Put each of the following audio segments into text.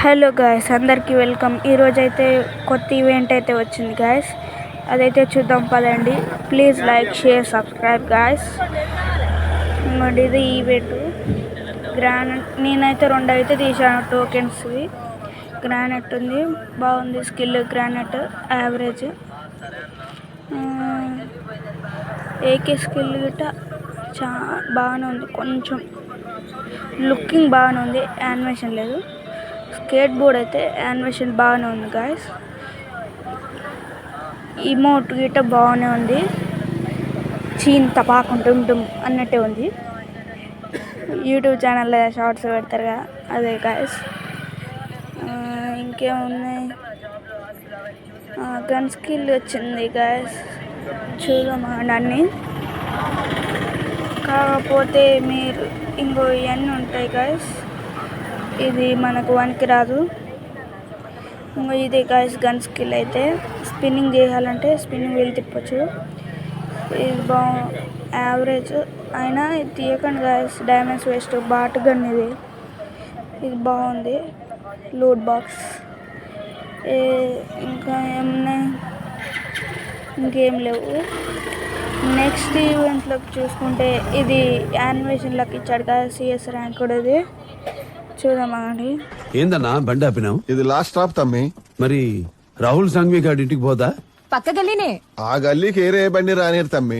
Hello guys, అందరికీ welcome. ఈరోజు అయితే కొత్త ఈవెంట్ అయితే వచ్చింది గాయస్, అదైతే చూద్దాం పదండి. Please like, share, subscribe guys. ఇంకోటి ఇది ఈవెంట్ గ్రానైట్. నేనైతే 2 అయితే తీసాను టోకెన్స్వి. గ్రానైట్ ఉంది, బాగుంది skill. Granite average. AK skill గిట్ట బాగానే ఉంది, కొంచెం లుకింగ్ బాగానే ఉంది, యానిమేషన్ లేదు. స్కేట్ బోర్డ్ అయితే యానిమేషన్ బాగానే ఉంది గాయస్. ఇమోట్ గిట్ట బాగానే ఉంది, చీన్ తపాకుంటుంటుం అన్నట్టే ఉంది. యూట్యూబ్ ఛానల్లో షార్ట్స్ పెడతారు కదా, అదే గాయస్. ఇంకేమున్నాయి, గన్ స్కిల్ వచ్చింది గాయస్, చూద్దామండి అన్నీ. కాకపోతే మీరు ఇంకో ఇవన్నీ ఉంటాయి గాయస్, ఇది మనకు వనికి రాదు. ఇంకో ఇది గాయస్ గన్ స్కిల్. అయితే స్పిన్నింగ్ చేయాలంటే స్పిన్నింగ్ వీల్ తిప్పచ్చు. ఇది యావరేజ్ అయినా ఇది తీయకండి గాయస్, డైమండ్స్ వేస్ట్. బాట్ గన్ ఇది బాగుంది. Loot box. ఇంకా ఏమున్నాయి, ఇంకేం లేవు. నెక్స్ట్ ఈవెంట్లోకి చూసుకుంటే ఇది యానిమేషన్లోకి ఇచ్చాడు కదా, సిఎస్ ర్యాంక్ కూడా. ఇది చూద్దామండి. ఏందన్నా బండి ఆపినావు? ఇది లాస్ట్ స్టాప్ తమ్మి. మరి రాహుల్ సంఘవి గారి ఇంటికి పోదా? పక్క గల్లీనే. ఆ గల్లీకి ఏరే బండి రానిరు తమ్మి.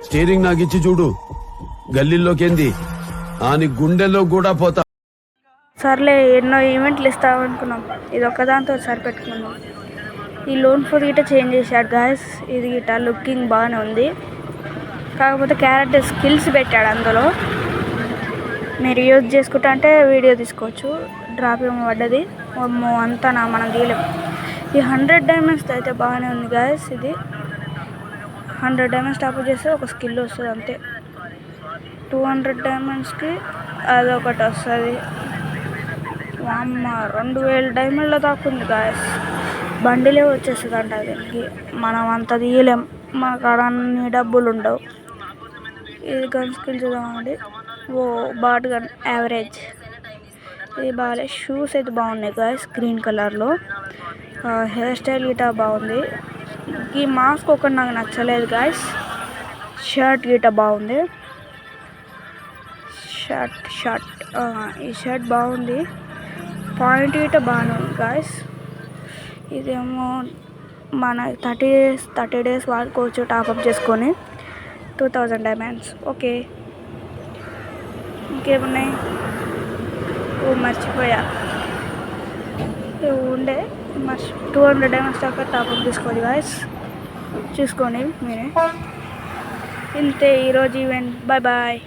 స్టీరింగ్ నాకు ఇచ్చి చూడు, గల్లీలోకేంది ఆని గుండెల్లో కూడా పోతా. సర్లే, ఎన్నో ఈవెంట్లు ఇస్తామనుకున్నాం, ఇది ఒక్కదాంతో సరిపెట్టుకున్నాం. ఈ లోన్ ఫుడ్ గిట్ట చేంజ్ చేశాడు గాయస్. ఇది గిట్ట లుకింగ్ బాగానే ఉంది, కాకపోతే క్యారెక్టర్ స్కిల్స్ పెట్టాడు అందులో. మీరు యూజ్ చేసుకుంటా అంటే వీడియో తీసుకోవచ్చు. డ్రాప్ ఏమో పడ్డది, అంతా మనం తీయలేము. ఈ 100 డైమండ్స్ అయితే బాగానే ఉంది గాయస్. ఇది 100 డైమండ్స్ టాప్ చేస్తే ఒక స్కిల్ వస్తుంది అంతే. 200 డైమండ్స్కి అదొకటి వస్తుంది. అమ్మ 2000 డైమండ్ల దాకా ఉంది గాయస్. బండిలే వచ్చేస్తుంది అంట దీనికి, మనం అంత తీయలేం, మనకు అన్ని డబ్బులు ఉండవు. ఇది గన్ స్కిల్ చూద్దామండి. But gun average. ఇది బాగాలే. షూస్ అయితే బాగున్నాయి గాయస్, గ్రీన్ కలర్లో. హెయిర్ స్టైల్ గిటా బాగుంది. ఈ మాస్క్ ఒకటి నాకు నచ్చలేదు గాయస్. షర్ట్ గిటా బాగుంది. షర్ట్ ఈ షర్ట్ బాగుంది. పాయింట్ గిటా బాగానే ఉంది గాయస్. ఇదేమో మన 30 డేస్ వాడుకోవచ్చు టాప్అప్ చేసుకొని. 2000 డైమండ్స్. ఓకే, ఇంకేమున్నాయి, మర్చిపోయా ఉండే. 200 డైమండ్స్ దాకా టాప్అప్ తీసుకోవాలి గాయస్, చూసుకోండి మీరే. ఇంతే ఈరోజు ఈవెంట్. Bye bye.